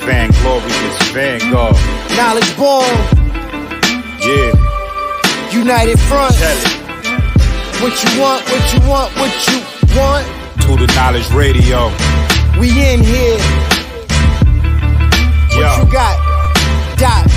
Van Glorious, Vanguard. Knowledge born. Yeah. United Front. What you want, what you want, what you want. To the Knowledge Radio. We in here. What you got? Dot.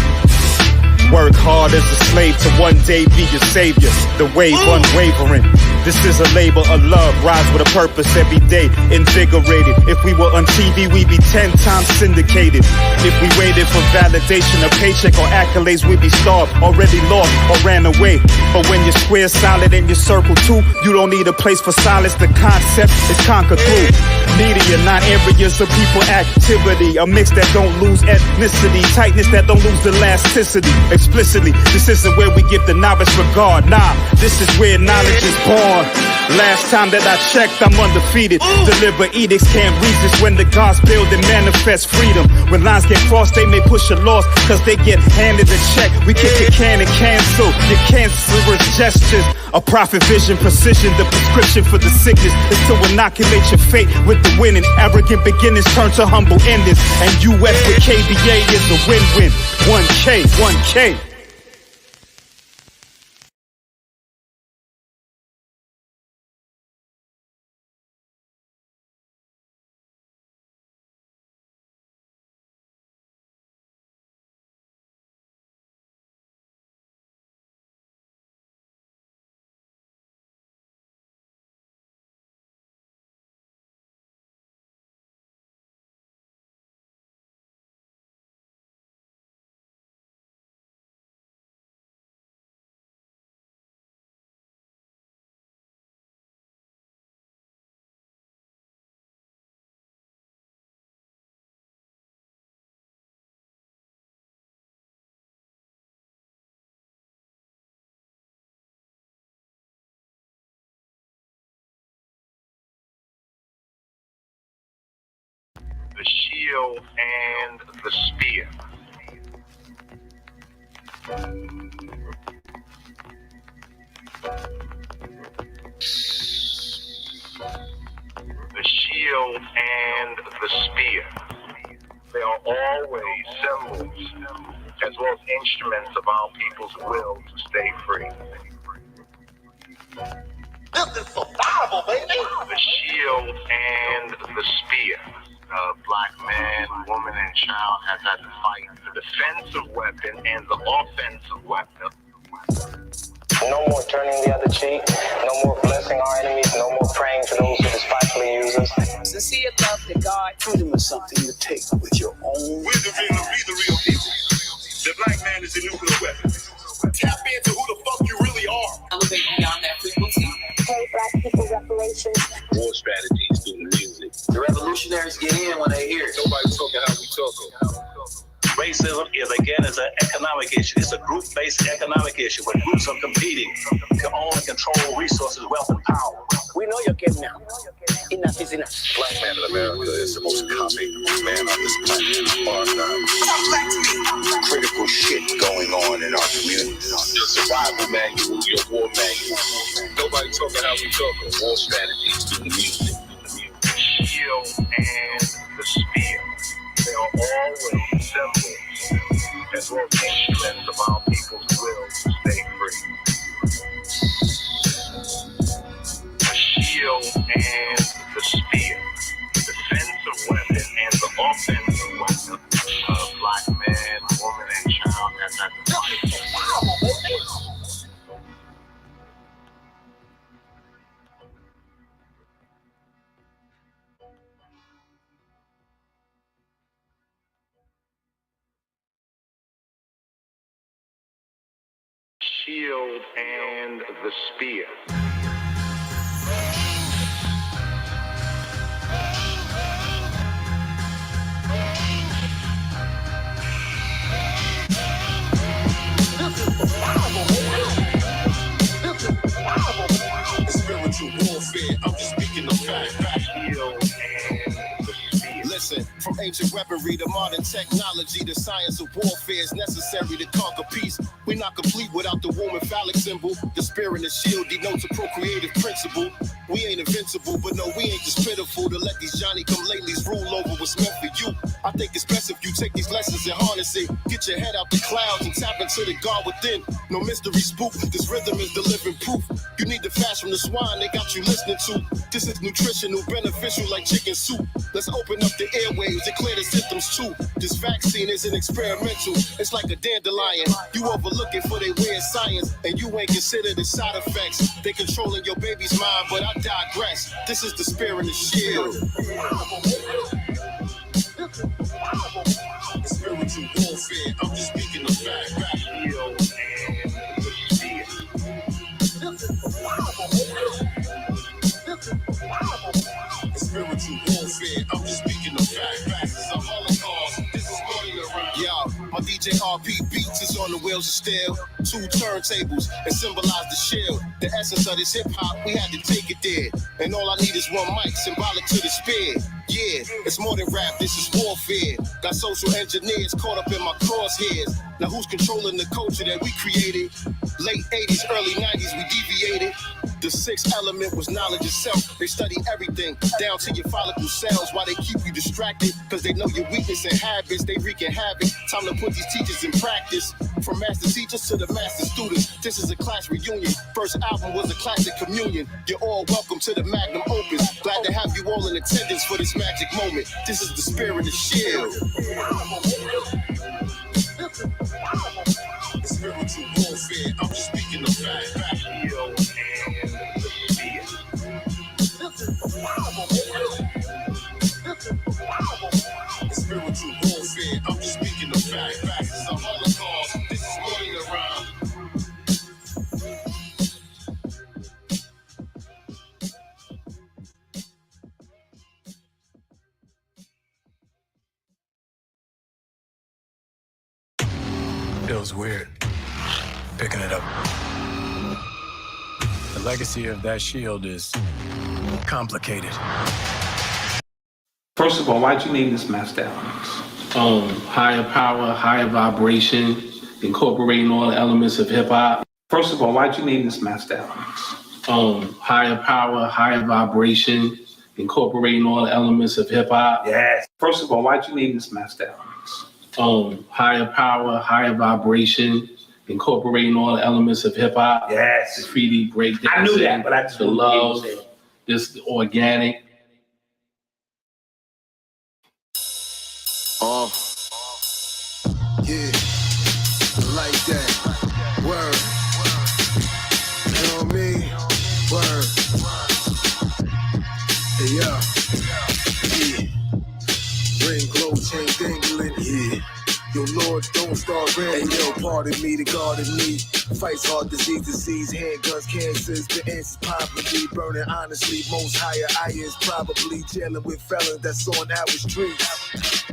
Work hard as a slave to one day be your savior. The wave unwavering. This is a labor of love. Rise with a purpose every day. Invigorated. If we were on TV, we'd be 10 times syndicated. If we waited for validation, a paycheck or accolades, we'd be starved, already lost or ran away. But when your square solid and your circle too, you don't need a place for silence. The concept is conquered through media, not areas of people activity. A mix that don't lose ethnicity, tightness that don't lose elasticity. Explicitly, this isn't where we give the novice regard. Nah, this is where knowledge is born. Last time that I checked, I'm undefeated. Deliver edicts, can't resist when the gods build and manifest freedom. When lines get crossed, they may push a loss, cause they get handed a check. We kick your can and cancel your cancerous gestures. A prophet vision, precision, the prescription for the sickness is to inoculate your fate with the winning. Arrogant beginnings turn to humble endings. And US with KBA is a win-win. 1K, 1K. The shield and the spear. The shield and the spear. They are always symbols as well as instruments of our people's will to stay free. This is survival, baby. The shield and the spear. Black man, woman, and child has had to fight the defensive weapon and the offensive weapon. No more turning the other cheek. No more blessing our enemies. No more praying for those who despitefully use us. Sincere love to God. Freedom is something you take with your own. Wisdom being the real people. The black man is a nuclear weapon. Tap into who the fuck you really are. Elevate beyond that frequency. Pay black people reparations. War strategies through the music. The revolutionaries get in when they hear it. Nobody's talking how we talk. Racism is an economic issue. It's a group-based economic issue where groups are competing to own and control resources, wealth, and power. We know you're getting out. Enough is enough. Black man in America is the most copied man on this planet. Critical shit going on in our community. Your survival manual, your war manual. Nobody talking how we talk. War strategies through the music. The shield and the spear. They are always symbols as well as instruments of our people's will to stay free. The shield and the spear, defensive weapon and the offensive weapon. Black man, woman, and child has had to fight. Shield and the spear. Spiritual warfare, I'm just speaking of fact. Shield and the spear. Listen, from ancient weaponry to modern technology, the science of warfare is necessary to conquer peace. We're not complete without the woman phallic symbol. The spear and the shield denotes a procreative principle. We ain't invincible, but no, we ain't just pitiful to let these Johnny-come-latelys rule over what's meant for you. I think it's best if you take these lessons and harness it. Get your head out the clouds and tap into the God within. No mystery spook, this rhythm is the living proof. You need to fast from the swine they got you listening to. This is nutritional, beneficial like chicken soup. Let's open up the airwaves and clear the symptoms too. This vaccine isn't experimental, it's like a dandelion. You overlook it for they weird science, and you ain't consider the side effects. They controlling your baby's mind, but I digress. This is the spear and the shield. Spiritual warfare, I'm just speaking of fact. Spiritual warfare, I'm just speaking of fact. Facts is a holocaust. This is going around. Yo, my DJ RP beats is on the wheels of steel. 2 turntables and symbolize the shield. The essence of this hip hop, we had to take it there. And all I need is one mic, symbolic to the spear. Yeah, it's more than rap, this is warfare. Got social engineers caught up in my crosshairs. Now who's controlling the culture that we created? Late 80s, early 90s, we deviated. The 6th element was knowledge itself. They study everything, down to your follicle cells. While they keep you distracted, cause they know your weakness and habits. They wreaking havoc. Time to put these teachers in practice. From master teachers to the master students, this is a class reunion. First album was a classic communion. You're all welcome to the magnum opus. Glad to have you all in attendance for this magic moment. This is the spirit of the shield. Spiritual warfare, I'm just speaking of fact. Spiritual warfare, I'm just speaking of fact. Facts is a holocaust. This is going around. Feels weird picking it up. The legacy of that shield is complicated. First of all, why'd you name this Master Elements? Higher power, higher vibration, incorporating all the elements of hip hop. First of all, why'd you name this Master Elements? Higher power, higher vibration, incorporating all the elements of hip hop. Yes. First of all, why'd you name this Master Elements? Higher power, higher vibration, incorporating all the elements of hip hop. Yes. Graffiti, breakdancing. I knew that, but I just the love, this organic. Yeah, like that. Word. You know what I mean? Word. Hey, yeah. Ring, glow, chain dangling. Yeah. Yo, Lord, don't start red. Hey, yo, pardon me, the God in me. Fights hard disease, handguns, cancers, the answers poverty, burning honestly. Most higher I is probably jailing with felons that's on our streets.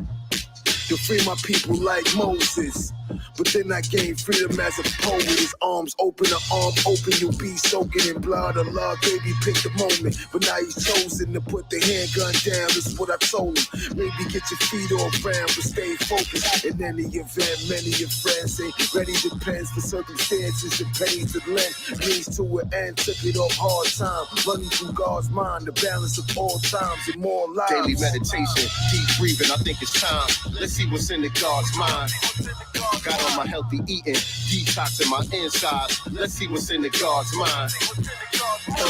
To free my people like Moses. But then I gained freedom as a poet. His arms open, the arm open. You'll be soaking in blood. Allah, baby, pick the moment. But now he's chosen to put the handgun down. This is what I told him. Maybe get your feet off ground, but stay focused. In any event, many of your friends ain't ready. Depends for circumstances. The pain to lend means to an end. Took it off hard time. Running through God's mind. The balance of all times and more lives. Daily meditation, deep breathing. I think it's time. Let's see what's in the God's mind. Got on my healthy eating, detoxing my insides. Let's see what's in the God's mind.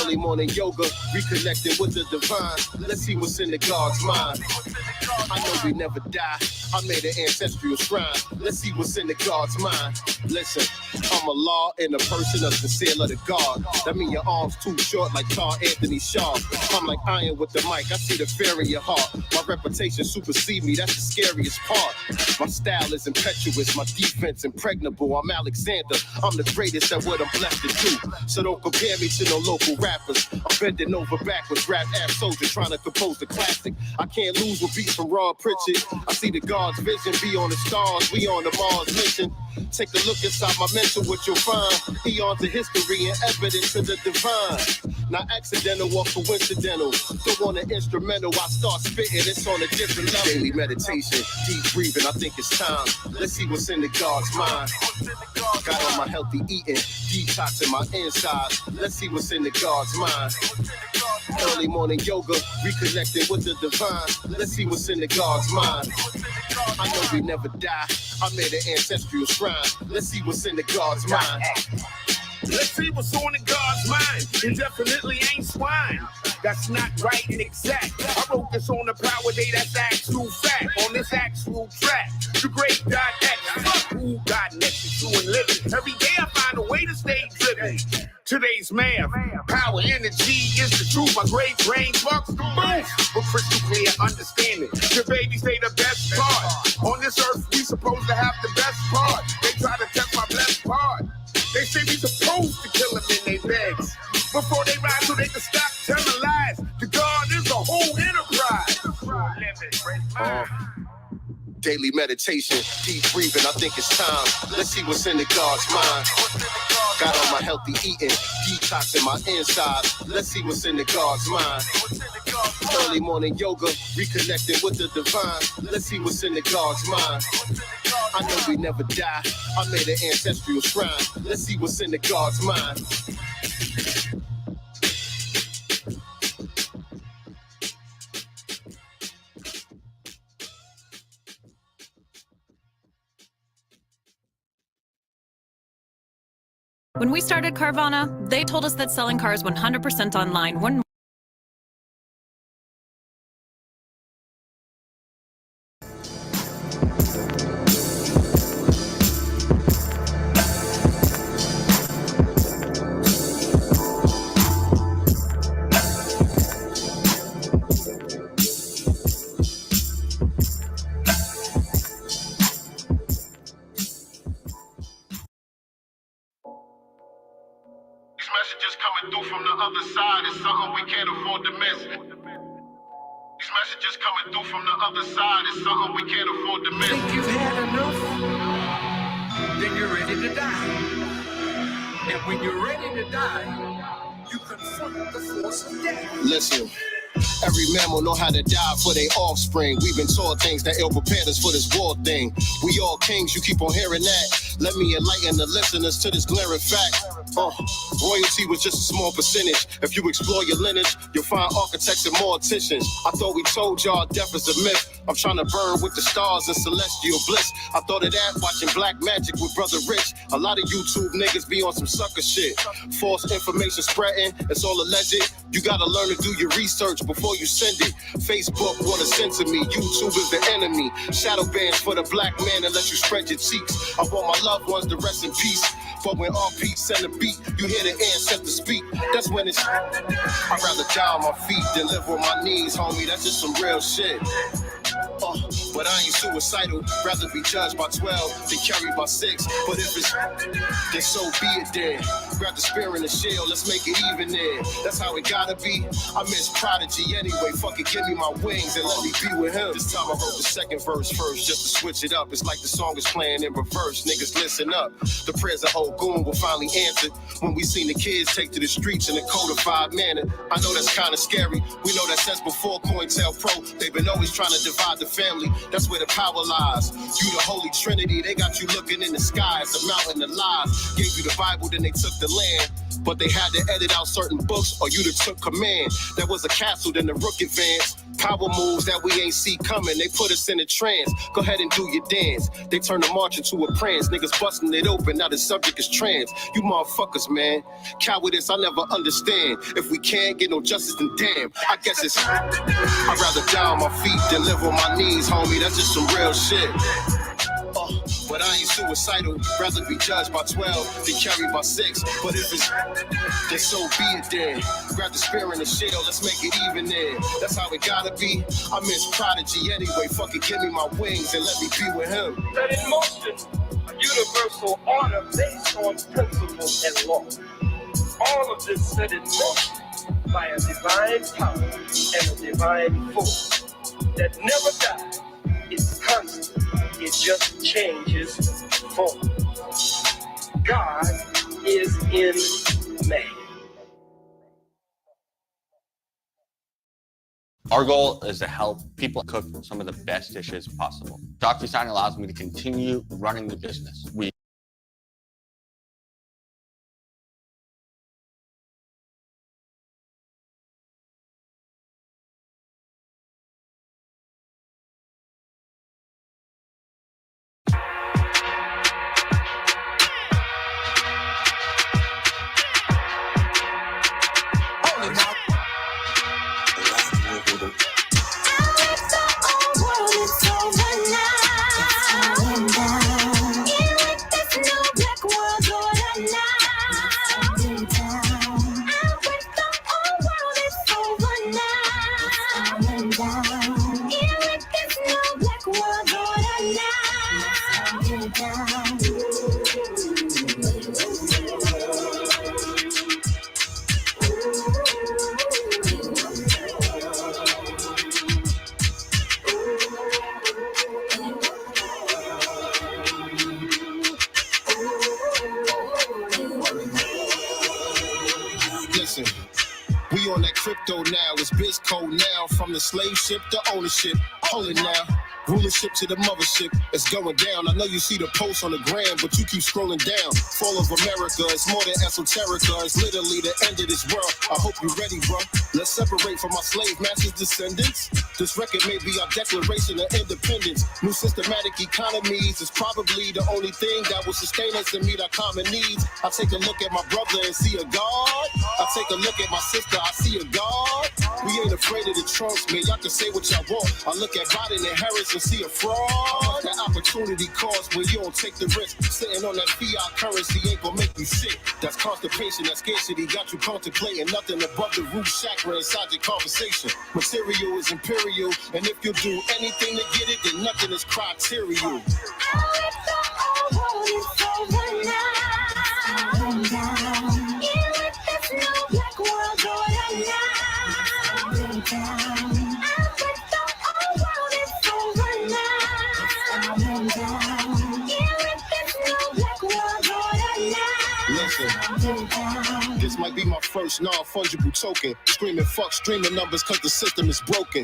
Early morning yoga, reconnecting with the divine. Let's see what's in the God's mind. I know we never die. I made an ancestral shrine. Let's see what's in the God's mind. Listen, I'm a law in a person of sincere love to God. That mean your arms too short like Carl Anthony Shaw. I'm like iron with the mic. I see the fear in your heart. My reputation supersedes me. That's the scariest part. My style is impetuous. My defense impregnable. I'm Alexander. I'm the greatest at what I'm blessed to do. So don't compare me to no local rappers. I'm bending over backwards, rap ass soldier trying to compose the classic. I can't lose with beats from Ron Pritchard. I see the God's vision, be on the stars, we on the Mars mission. Take a look inside my mental, what you'll find. Eons of history and evidence to the divine. Not accidental or coincidental. Don't want an instrumental, I start spitting, it's on a different level. Daily meditation, deep breathing, I think it's time. Let's see what's in the God's mind. Got on my healthy eating, detoxing my insides. Let's see what's in the God's mind. Early morning yoga, reconnecting with the divine. Let's see what's in the God's mind. I know we never die. I made an ancestral shrine. Let's see what's in the God's mind. Let's see what's on the God's mind. It definitely ain't swine. That's not right and exact. I wrote this on the power day, that's actual fact. On this actual track, the great .X. Fuck who got next to and living. Every day I find a way to stay driven. Today's math, power, energy is the truth. My great brain fucks the booth with crystal clear understanding. The babies, they the best part. On this earth, we supposed to have the best part. They try to test my best part. They say we supposed to kill them in their beds before they rise so they can stop telling lies. The God is a whole enterprise. Daily meditation, deep breathing, I think it's time. Let's see what's in the God's mind. Got on my healthy eating, detoxing my inside. Let's see what's in the God's mind. Early morning yoga, reconnecting with the divine. Let's see what's in the God's mind. I know we never die. I made an ancestral shrine. Let's see what's in the God's mind. When we started Carvana, they told us that selling cars 100% online wouldn't. From the other side is something we can't afford to miss. These messages coming through from the other side is something we can't afford to miss. Think you've had enough? Then you're ready to die. And when you're ready to die, you confront the force of death. Listen. Every mammal know how to die for their offspring. We've been taught things that ill prepared us for this war thing. We all kings, you keep on hearing that. Let me enlighten the listeners to this glaring fact. Royalty was just a small percentage. If you explore your lineage, you'll find architects and morticians. I thought we told y'all death is a myth. I'm trying to burn with the stars in celestial bliss. I thought of that watching Black Magic with Brother Rich. A lot of YouTube niggas be on some sucker shit. False information spreading, it's all alleged. You gotta learn to do your research before you send it. Facebook wanna censor me, YouTube is the enemy. Shadow bans for the black man and let you spread your cheeks. I want my loved ones to rest in peace. But when RP send a beat, you hear the ancestors speak. That's when it's I'd rather die on my feet than live on my knees, homie. That's just some real shit. But I ain't suicidal. Rather be judged by 12 than carried by 6. But if it's then so be it then. Grab the spear and the shield, let's make it even then. That's how it gotta be. I miss Prodigy anyway. Fuck it, give me my wings and let me be with him. This time I wrote the second verse first just to switch it up. It's like the song is playing in reverse. Niggas listen up. The prayers of old goon will finally answer when we seen the kids take to the streets in a codified manner. I know that's kinda scary. We know that since before COINTELPRO, they've been always trying to divide the family. That's where the power lies. You the Holy Trinity, they got you looking in the sky. It's a mountain of lies. Gave you the Bible, then they took the land. But they had to edit out certain books or you'd have took command. There was a castle, then the rook advanced. Power moves that we ain't see coming. They put us in a trance. Go ahead and do your dance. They turn the march into a prance. Niggas busting it open, now the subject is trans. You motherfuckers, man. Cowardice, I never understand. If we can't get no justice, then damn. I guess it's I'd rather die on my feet than live on my knees, homie. That's just some real shit. But I ain't suicidal. Rather be judged by 12 than carried by 6. But if it's then so be it then. Grab the spear and the shield, let's make it even then. That's how it gotta be. I miss Prodigy anyway. Fuck it, give me my wings and let me be with him. Set in motion a universal order based on principle and law. All of this set in motion by a divine power and a divine force that never dies. It's constant. It just changes form. God is in man. Our goal is to help people cook some of the best dishes possible. DocuSign allows me to continue running the business. We president. Listen, we on that crypto now. It's biz code now. From the slave ship to ownership. Hold it now. Rulership to the mothership, it's going down. I know you see the post on the gram, but you keep scrolling down. Fall of America, it's more than esoterica. It's literally the end of this world. I hope you're ready, bro. Let's separate from our slave masters' descendants. This record may be our declaration of independence. New systematic economies is probably the only thing that will sustain us and meet our common needs. I take a look at my brother and see a God. I take a look at my sister, I see a God. We ain't afraid of the trunks, man. Y'all can say what y'all want. I look at Biden and Harris and see a fraud. That opportunity cost when you don't take the risk. Sitting on that fiat currency ain't gonna make you sick. That's constipation, that scarcity got you contemplating nothing above the root chakra inside your conversation. Material is imperial, and if you do anything to get it, then nothing is criterial. This might be my first non-fungible token. Screaming fuck streaming numbers cause the system is broken.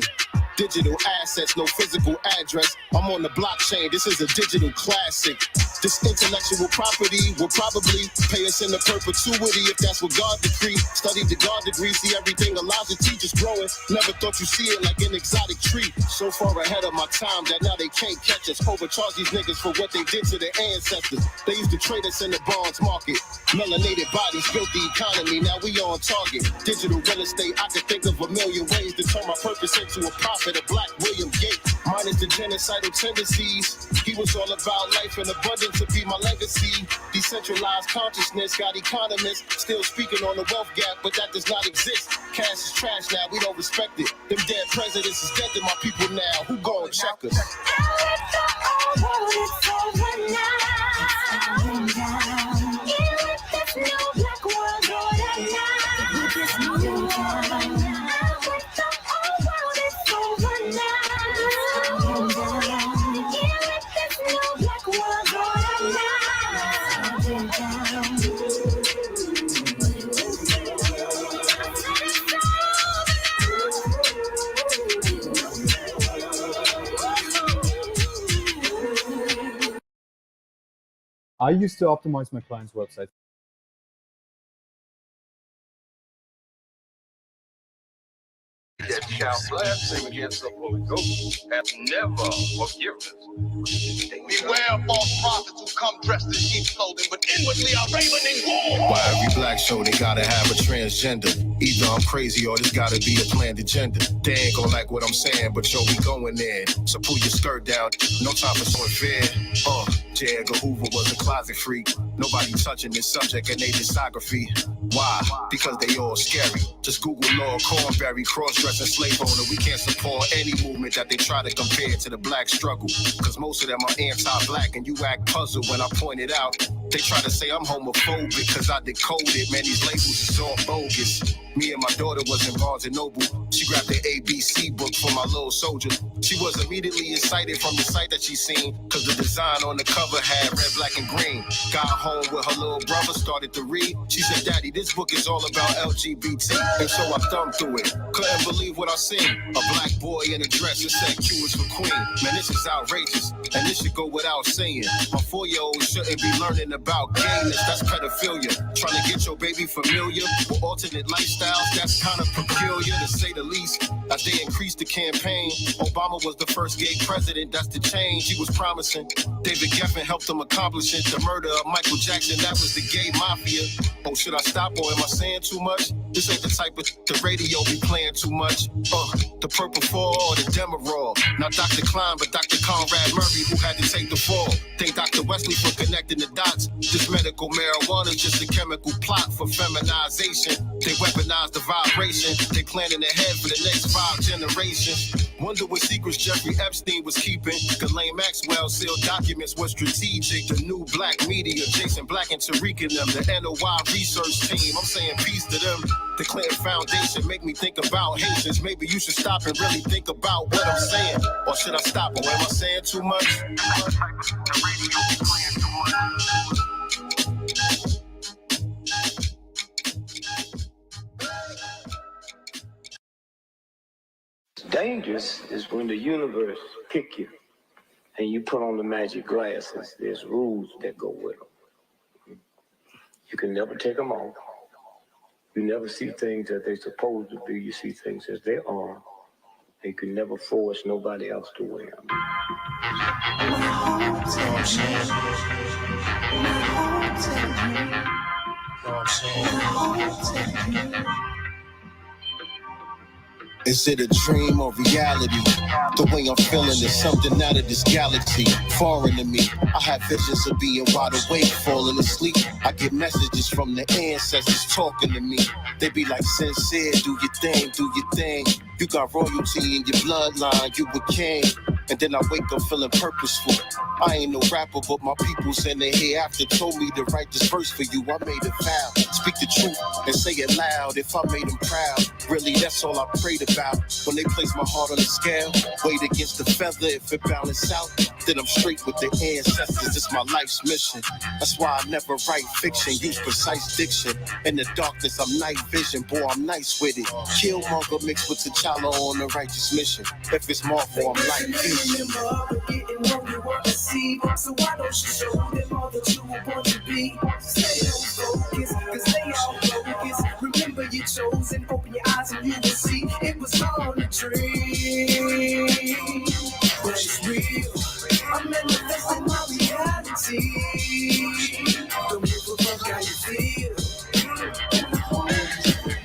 Digital assets, no physical address. I'm on the blockchain, this is a digital classic. This intellectual property will probably pay us into perpetuity if that's what God decreed. Studied the God degree, see everything Elijah teaches growing. Never thought you see it like an exotic tree. So far ahead of my time that now they can't catch us. Overcharge these niggas for what they did to their ancestors. They used to trade us in the bonds market. Melanated bodies built the economy, now we on target. Digital real estate, I could think of a million ways to turn my purpose into a profit. A black William Gates, minus the genocidal tendencies. He was all about life and abundance to be my legacy. Decentralized consciousness got economists still speaking on the wealth gap, but that does not exist. Cash is trash now, we don't respect it. Them dead presidents is dead to my people now. Who gon' check us? I used to optimize my client's website. That shall blaspheme against the Holy Ghost hath never forgiveness. Beware of false prophets who come dressed in sheep's clothing, but inwardly are ravening wolves. Why every black show they gotta have a transgender? Either I'm crazy or there's gotta be a planned agenda. They ain't gon' like what I'm saying, but yo, we going there. So pull your skirt down, no time for showing fear. J. Edgar Hoover was a closet freak. Nobody touching this subject in their discography. Why? Because they all scary. Just Google Lord Cornberry, cross-dressing slave owner. We can't support any movement that they try to compare to the black struggle. Cause most of them are anti-black and you act puzzled when I point it out. They try to say I'm homophobic cause I decoded. Man, these labels is all bogus. Me and my daughter was in Barnes & Noble. She grabbed the ABC book for my little soldier. She was immediately excited from the sight that she seen, cause the design on the cover had red, black, and green. Got home with her little brother, started to read. She said, Daddy, this book is all about LGBT. And so I thumbed through it. Couldn't believe what I seen. A black boy in a dress that said Q is for queen. Man, this is outrageous, and this should go without saying. My 4-year-old shouldn't be learning about gayness, that's pedophilia. Trying to get your baby familiar with alternate lifestyles, that's kind of peculiar to say the least. As they increased the campaign, Obama was the first gay president, that's the change he was promising. David Geffen helped him accomplish it. The murder of Michael Jackson, that was the gay mafia. Oh, should I stop or am I saying too much? This ain't the type of the radio be playing too much. The Purple 4 or the Demerol. Not Dr. Klein, but Dr. Conrad Murray, who had to take the fall. Thank Dr. Wesley for connecting the dots. This medical marijuana is just a chemical plot for feminization. They weaponize the vibration. They planning ahead for the next 5 generations. Wonder what secrets Jeffrey Epstein was keeping. Ghislaine Maxwell sealed documents was strategic. The new black media, Jason Black and Tariq and them. The NOI research team, I'm saying peace to them. The Clinton Foundation make me think about Haitians. Maybe you should stop and really think about what I'm saying. Or should I stop? Or am I saying too much? Dangerous is when the universe pick you and you put on the magic glasses. There's rules that go with them. You can never take them off. You never see things that they're supposed to be. You see things as they are. You can never force nobody else to wear them. Is it a dream or reality? The way I'm feeling is something out of this galaxy, foreign to me. I have visions of being wide awake, falling asleep. I get messages from the ancestors talking to me. They be like, sincere, do your thing, do your thing. You got royalty in your bloodline, you a king. And then I wake up feeling purposeful. I ain't no rapper, but my peoples in the hereafter told me to write this verse for you. I made a vow, speak the truth and say it loud. If I made them proud, really that's all I prayed about. When they place my heart on the scale, weight against the feather, if it balance out, then I'm straight with the ancestors. It's my life's mission. That's why I never write fiction, use precise diction. In the darkness, I'm night vision, boy, I'm nice with it. Killmonger mixed with T'Challa on the righteous mission. If it's Marvel, I'm like vision. So why don't you show them all that you were born to be? Stay on focus, cause they all focus. Remember you chose and open your eyes and you will see it was all a dream. But it's real, I'm manifesting my reality. Don't give a fuck how you feel.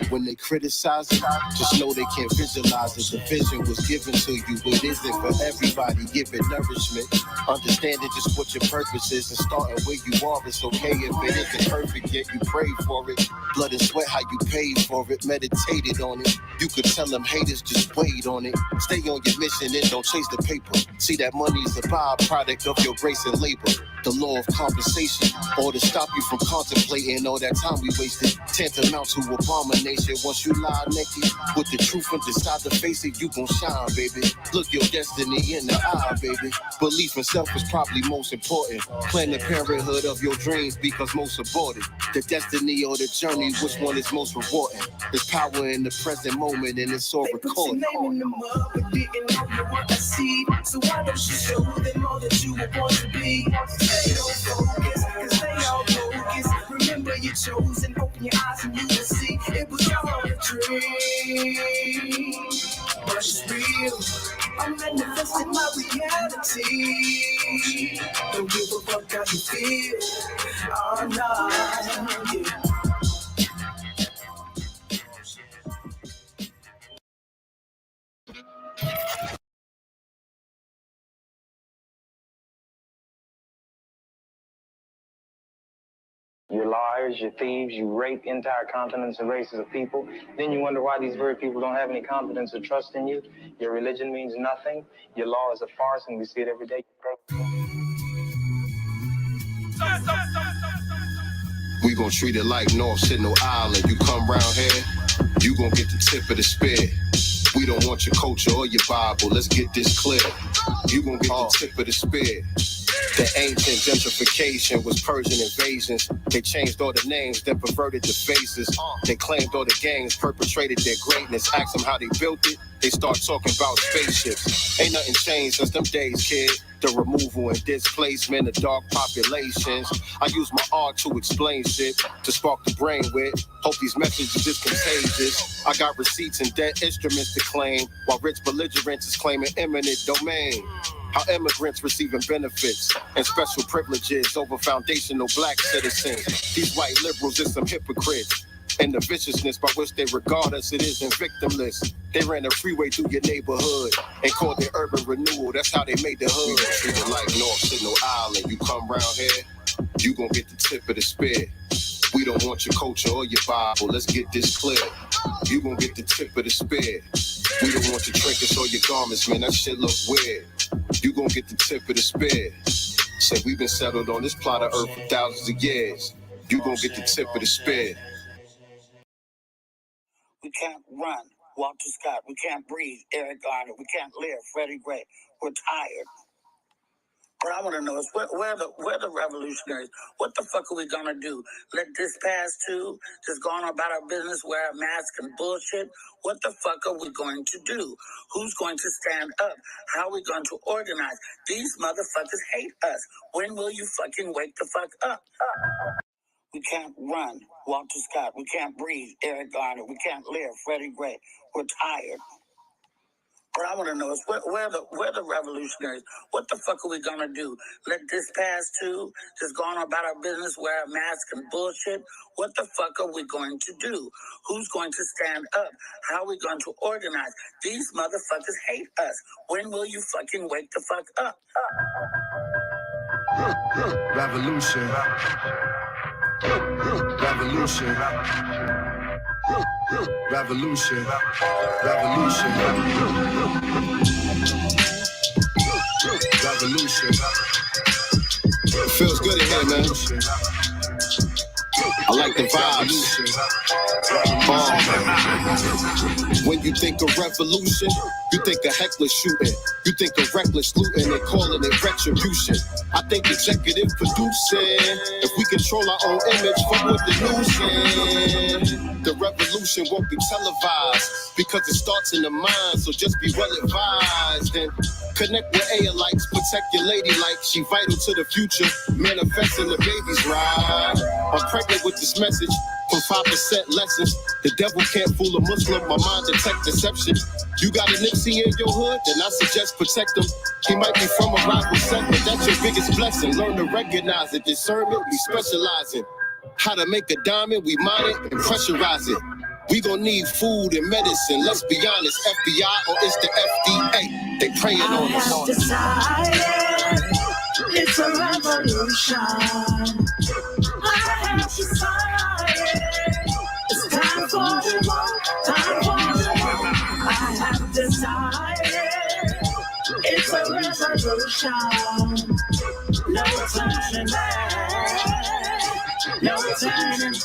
When they criticize it, just know they can't visualize it. The vision was given to you, it isn't for everybody. Give it nourishment, understanding just what your purpose is, and starting where you are. It's okay if it isn't perfect, yet you pray for it. Blood and sweat, how you paid for it, meditated on it. You could tell them haters, just wait on it. Stay on your mission and don't chase the paper. See that money is a byproduct of your grace and labor. The law of compensation, or to stop you from contemplating all that time we wasted. Tantamount to abomination. Once you lie naked with the truth and decide to face it, you gon' shine, baby. Look your destiny in the eye, baby. Belief in self is probably most important. Plan the parenthood of your dreams because most aborted. The destiny or the journey, which one is most rewarding? There's power in the present moment and it's all recorded. Put your name in the mud, but didn't know you were a seed. So why don't you show them all that you were born to be? Stay on focus, cause they all focus. Remember you chose and open your eyes and you will see it was all a dream. But it's real, I'm manifesting my reality. Don't give a fuck how you feel. Oh no, yeah. You're liars, you're thieves, you rape entire continents and races of people. Then you wonder why these very people don't have any confidence or trust in you. Your religion means nothing. Your law is a farce, and we see it every day. We gon' treat it like North Sentinel Island. You come round here, you gon' get the tip of the spear. We don't want your culture or your Bible, let's get this clear. You gon' get the tip of the spear. The ancient gentrification was Persian invasions. They changed all the names, then perverted the faces. They claimed all the gangs, perpetrated their greatness. Ask them how they built it, they start talking about spaceships. Ain't nothing changed since them days, kid. The removal and displacement of dark populations. I use my art to explain shit, to spark the brain with. Hope these messages is contagious. I got receipts and dead instruments to claim, while rich belligerents is claiming eminent domain. How immigrants receiving benefits and special privileges over foundational black citizens. These white liberals is some hypocrites. And the viciousness by which they regard us, it isn't victimless. They ran a freeway through your neighborhood and called it urban renewal. That's how they made the hood. Treat it like North Signal Island. You come round here, you gon' get the tip of the spear. We don't want your culture or your Bible. Let's get this clear. You gon' get the tip of the spear. We don't want your trinkets or your garments, man. That shit look weird. You gon' get the tip of the spear. Say we've been settled on this plot of earth for thousands of years. You gon' get the tip of the spear. We can't run. Walter Scott. We can't breathe. Eric Garner. We can't live. Freddie Gray. We're tired. What I want to know is where the revolutionaries? What the fuck are we gonna do? Let this pass too? Just go on about our business, wear a mask and bullshit? What the fuck are we going to do? Who's going to stand up? How are we going to organize? These motherfuckers hate us. When will you fucking wake the fuck up? We can't run. Walter Scott. We can't breathe. Eric Garner. We can't live. Freddie Gray. We're tired. What I want to know is where the revolutionaries? What the fuck are we gonna do? Let this pass too? Just go on about our business, wear a mask and bullshit? What the fuck are we going to do? Who's going to stand up? How are we going to organize? These motherfuckers hate us. When will you fucking wake the fuck up? Revolution. Revolution. Revolution. Revolution. Revolution. It feels good in here, man. I like the vibes. When you think of revolution, you think of heckler shooting. You think of reckless looting and calling it retribution. I think executive producing. If we control our own image, fuck what the news says. The revolution won't be televised because it starts in the mind. So just be well advised and connect with A-likes. Protect your lady like she vital to the future. Manifesting the baby's ride. I'm pregnant with this message from 5% lessons. The devil can't fool a Muslim. My mind detect deception. You got a Nipsey in your hood, then I suggest protect him. He might be from a rival set, but that's your biggest blessing. Learn to recognize it. Discernment, we specialize in. How to make a diamond, we mine it and pressurize it. We gon' need food and medicine. Let's be honest, FBI or it's the FDA. They praying on us. I have decided it's a revolution. I have decided it's time for revolt. Time for revolt. I have decided it's a revolution. No turning back. No turning,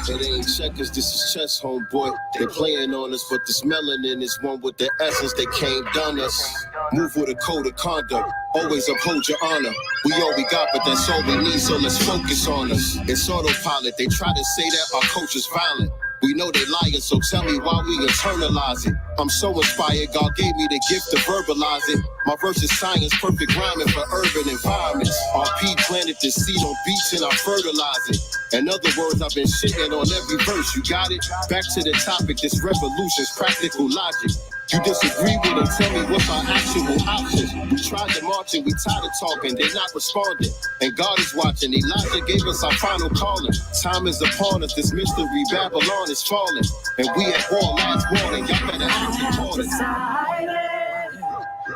It ain't checkers, this is chess, homeboy. They playing on us, but this melanin is one with the essence. They can't done us. Move with a code of conduct. Always uphold your honor. We all we got, but that's all we need, so let's focus on us. It's autopilot. They try to say that our culture's violent. We know they lying, so tell me why we internalize it. I'm so inspired, God gave me the gift to verbalize it. My verse is science, perfect rhyming for urban environments. RP planted the seed on beats and I fertilize it. In other words, I've been shitting on every verse, you got it? Back to the topic, this revolution's practical logic. You disagree with it, tell me what's our actual options. We tried to march and we tired of talking, they're not responding. And God is watching, Elijah gave us our final calling. Time is upon us, this mystery, Babylon is falling. And we at war last morning, y'all better act upon it.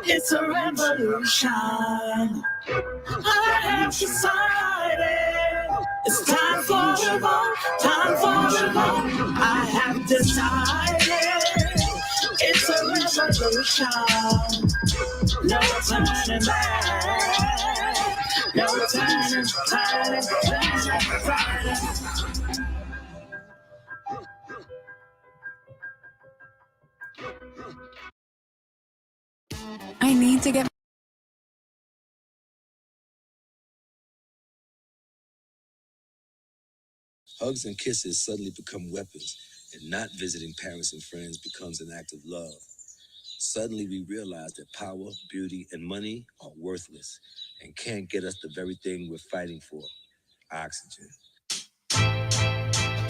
It's a revolution. I have decided it's time for revolt. Time for revolt. I have decided it's a revolution. No turning back. No turning, turning. I need to get Hugs and kisses suddenly become weapons, and not visiting parents and friends becomes an act of love. Suddenly we realize that power, beauty, and money are worthless and can't get us the very thing we're fighting for, oxygen.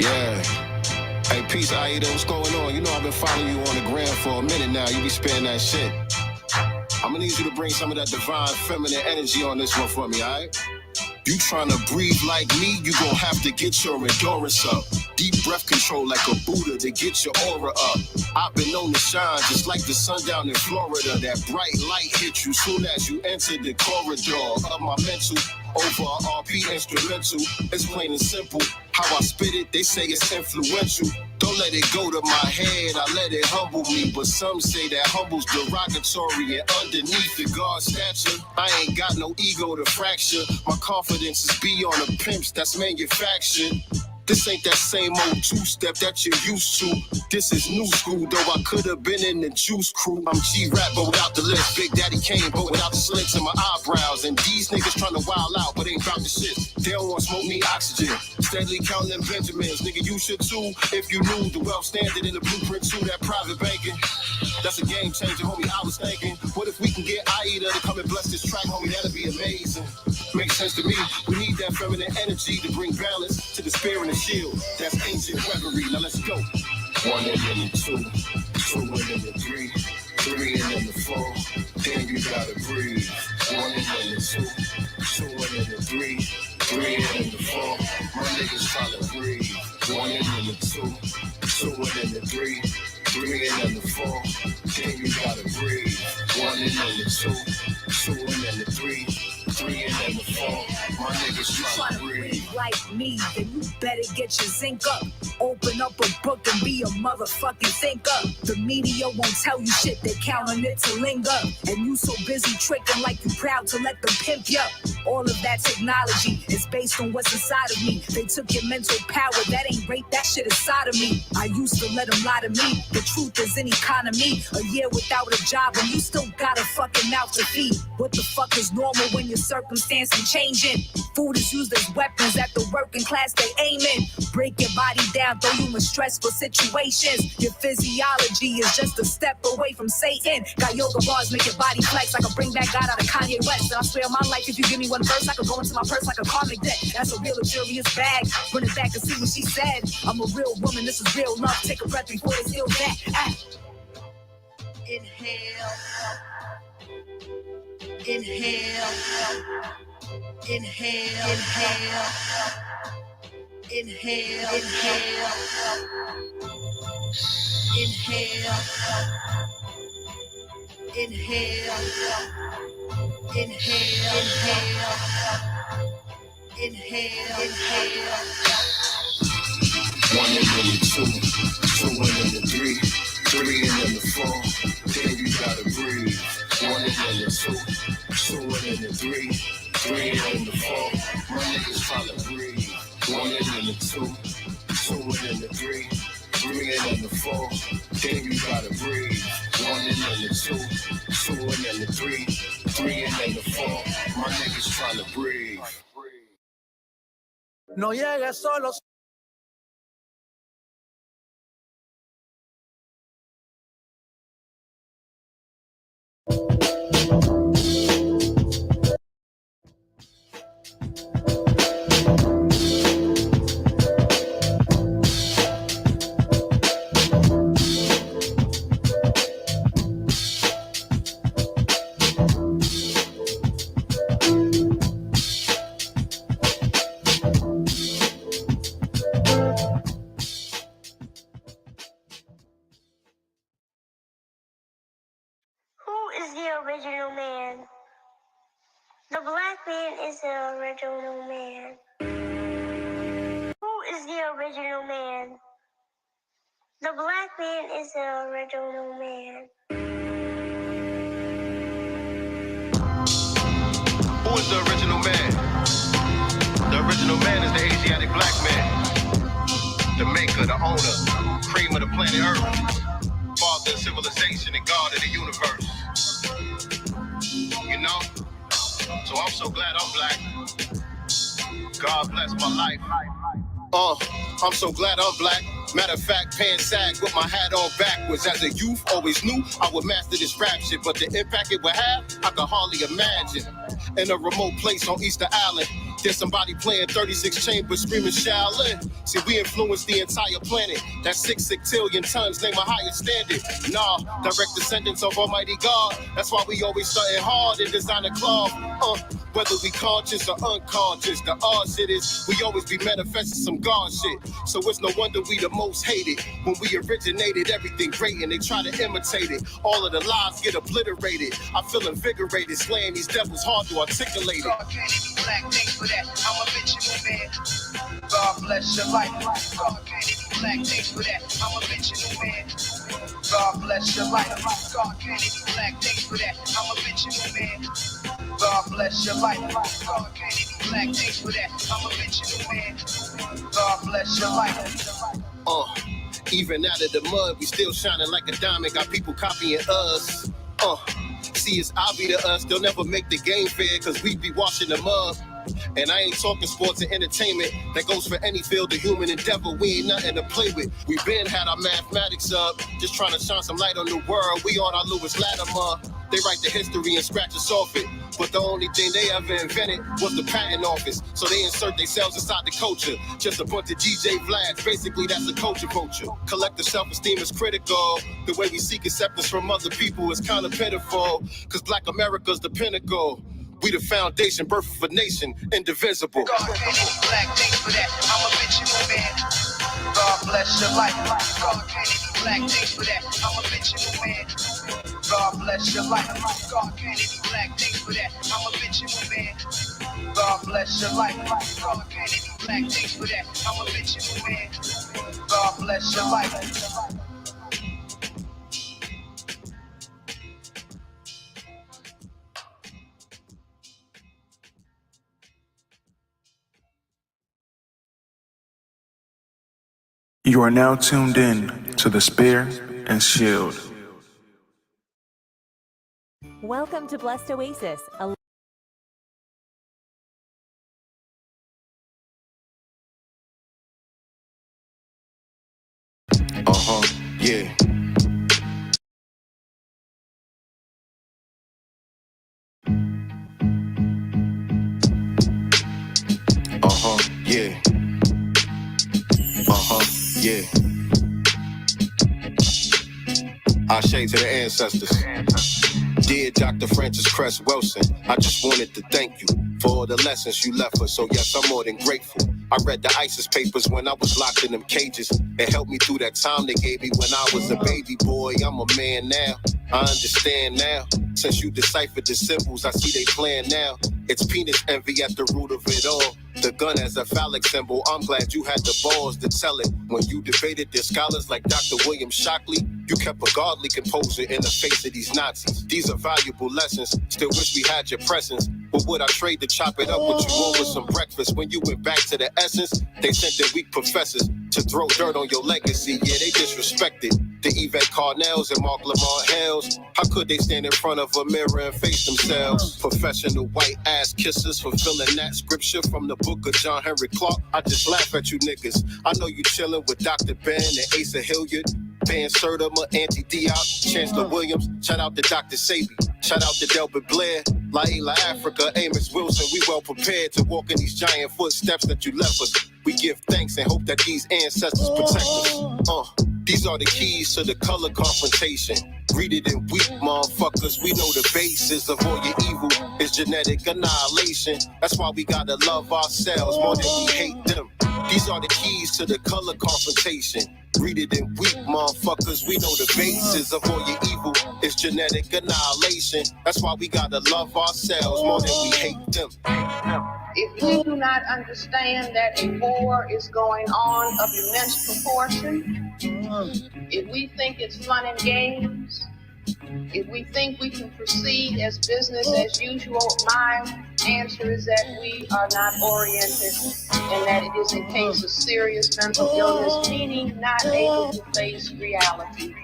Yeah. Hey, peace, Aida, what's going on? You know I've been following you on the gram for a minute now. You be sparing that shit. I'm gonna need you to bring some of that divine feminine energy on this one for me, all right? You tryna breathe like me, you gon' have to get your endurance up. Deep breath control like a Buddha to get your aura up. I've been known to shine just like the sun down in Florida. That bright light hits you soon as you enter the corridor of my mental. Over a RP instrumental, it's plain and simple. How I spit it, they say it's influential. Don't let it go to my head, I let it humble me. But some say that humble's derogatory, and underneath the guard stature, I ain't got no ego to fracture. My confidence is beyond the pimps that's manufactured. This ain't that same old two-step that you're used to. This is new school, though I could have been in the Juice Crew. I'm G-Rap, but without the list. Big Daddy Kane, but without the slits in my eyebrows. And these niggas tryna wild out, but ain't about the shit. They don't want smoke me oxygen. Steadily counting them Benjamins. Nigga, you should too. If you knew the wealth standard in the blueprint to that private banking. That's a game changer, homie, I was thinking. What if we can get Aida to come and bless this track, homie? That'd be amazing. Makes sense to me. We need that feminine energy to bring balance to the spear and the shield. That's ancient weaponry. Now let's go. 1 and then the 2, 2 and then the 3, 3 and then the 4. Then you gotta breathe. 1 and then the 2, 2 and then the 3, 3 and then the 4. My niggas tryna breathe. 1 and then the 2, 2 and then the 3, 3 and then the 4. Then you gotta breathe. 1 and then the 2, 2 and then the 3, 3 and then the 4. My niggas tryna breathe. Like me, then you better get your zinc up. Open up a book and be a motherfucking thinker. The media won't tell you shit, they count on it to linger. And you so busy tricking like you proud to let them pimp you. All of that technology is based on what's inside of me. They took your mental power, that ain't rape, that shit inside of me. I used to let them lie to me. The truth is in economy. A year without a job and you still got a fucking mouth to feed. What the fuck is normal when your circumstance is changing? Food is used as weapons at the working class they aiming. Break your body down, throw you in stressful situations. Your physiology is just a step away from Satan. Got yoga bars, make your body flex. I can bring back God out of Kanye West. And I swear on my life, if you give me one verse, I could go into my purse like a karmic debt. That's a real luxurious bag. Run it back and see what she said. I'm a real woman, this is real love. Take a breath before they steal that. Inhale. Inhale. Inhale. Inhale. Inhale. Inhale. Inhale. Inhale. Inhale. Inhale. 1 and then the 2, 2 and then the 3, 3 and then the 4. Then you gotta breathe. 1 and then the 2, 2 and then the 3, 3 and then the 4. My niggas tryna breathe. 1 and then the 2, 2 and then the 3, 3 and then the 4. Then you gotta breathe. 1 and then the 2, 2 and then the 3, 3 and then the 4. My niggas tryna breathe. No llegues solo. Original man. The black man is the original man. Who is the original man? The black man is the original man. Who is the original man? The original man is the Asiatic black man. The maker, the owner, cream of the planet Earth. Father of civilization and God of the universe. You know? So I'm so glad I'm black. God bless my life. I'm so glad I'm black. Matter of fact, pants sag with my hat on backwards. As a youth, always knew I would master this rap shit, but the impact it would have, I could hardly imagine. In a remote place on Easter Island, There's somebody playing 36 chambers, screaming Shaolin. See, we influence the entire planet. That's 6 sextillion tons, name a higher standard. Nah, direct descendants of Almighty God. That's why we always studying hard in designer cloth. Whether we conscious or unconscious, the odd shit is we always be manifesting some God shit. So it's no wonder we the most hated. When we originated, everything great and they try to imitate it. All of the lies get obliterated. I feel invigorated, slaying these devils hard to articulate it. God can't even black, thanks for that. I'm a original man. God bless your life. God can't even black, thanks for that. I'm a original man. God bless your life. God can't even black, thanks for that. I'm a original man. God bless your life. God can't even black, thanks for that. I'm a original man. God bless your life. Even out of the mud, we still shining like a diamond. Got people copying us. See, it's obvious to us, they'll never make the game fair, cause we be washing them up. And I ain't talking sports and entertainment. That goes for any field of human endeavor. We ain't nothing to play with. We been had our mathematics up, just trying to shine some light on the world. We on our Lewis Latimer. They write the history and scratch us off it. But the only thing they ever invented was the patent office. So they insert themselves inside the culture. Just a bunch of DJ Vlads. Basically, that's a culture vulture. Collective self-esteem is critical. The way we seek acceptance from other people is kind of pitiful. Cause Black America's the pinnacle. We the foundation, birth of a nation, indivisible. God can't even black, thanks for that. I'm a original man. God bless your life. God can't even black, thanks for that. I'm a original man. God bless your life. God can't even black, thanks for that. I'm a original man. God bless your life. God can't even black, thanks for that. I'm a original man. God bless your life. You are now tuned in to the Spear and Shield. Welcome to Blessed Oasis. Yeah. Yeah. Yeah. I shade to the ancestors. Dear Dr. Francis Cress Wilson, I just wanted to thank you for all the lessons you left us. So yes, I'm more than grateful. I read the ISIS papers when I was locked in them cages. It helped me through that time they gave me when I was a baby boy. I'm a man now. I understand now. Since you deciphered the symbols, I see they plan now. It's penis envy at the root of it all. The gun as a phallic symbol, I'm glad you had the balls to tell it. When you debated their scholars like Dr. William Shockley, you kept a godly composure in the face of these Nazis. These are valuable lessons, still wish we had your presence. But would I trade to chop it up with you over some breakfast? When you went back to the essence, they sent their weak professors to throw dirt on your legacy. Yeah, they disrespected the Yvette Carnells and Mark Lamar Hells. How could they stand in front of a mirror and face themselves? Professional white ass kissers fulfilling that scripture from the book of John Henry Clark. I just laugh at you niggas. I know you chilling with Dr. Ben and Asa Hilliard, Van Sertima, Auntie Diop, Chancellor Williams. Shout out to Dr. Sabi. Shout out to Delbert Blair, Laila Africa, Amos Wilson. We well prepared to walk in these giant footsteps that you left us. We give thanks and hope that these ancestors protect us. These are the keys to the color confrontation. Greeted in weak motherfuckers. We know the basis of all your evil is genetic annihilation. That's why we gotta love ourselves more than we hate them. These are the keys to the color confrontation. Greeted in weak motherfuckers. We know the basis of all your evil is genetic annihilation. That's why we gotta love ourselves more than we hate them. If we do not understand that a war is going on of immense proportion, if we think it's fun and games, if we think we can proceed as business as usual, my answer is that we are not oriented and that it is a case of serious mental illness, meaning not able to face reality.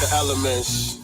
the elements.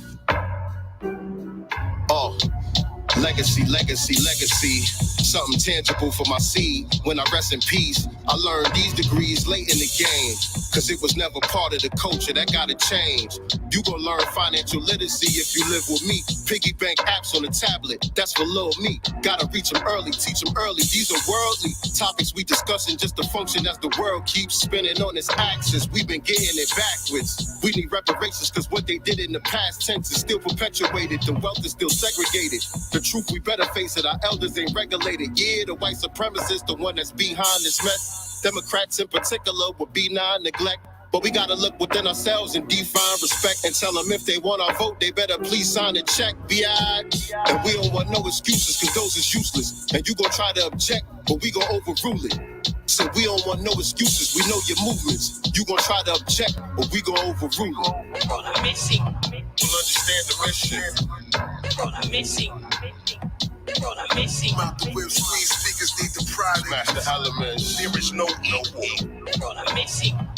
Legacy, legacy, legacy. Something tangible for my seed. When I rest in peace, I learned these degrees late in the game. Cause it was never part of the culture, that gotta change. You gon' learn financial literacy if you live with me. Piggy bank apps on the tablet, that's for little me. Gotta reach them early, teach them early. These are worldly topics we discussing just to function as the world keeps spinning on its axis. We've been getting it backwards. We need reparations cause what they did in the past tense is still perpetuated. The wealth is still segregated. The truth, we better face it. Our elders ain't regulated. Yeah, the white supremacist, the one that's behind this mess. Democrats in particular would be non-neglect. But we gotta look within ourselves and define respect and tell them if they want our vote, they better please sign a check. B.I. And we don't want no excuses cause those is useless. And you gon' try to object, but we gon' overrule it. So we don't want no excuses, we know your movements. You gon' try to object, but we gon' overrule it. You'll understand the mission. Out the whip, squeeze speakers need the pride. Smash the elements. There is no war. You'll understand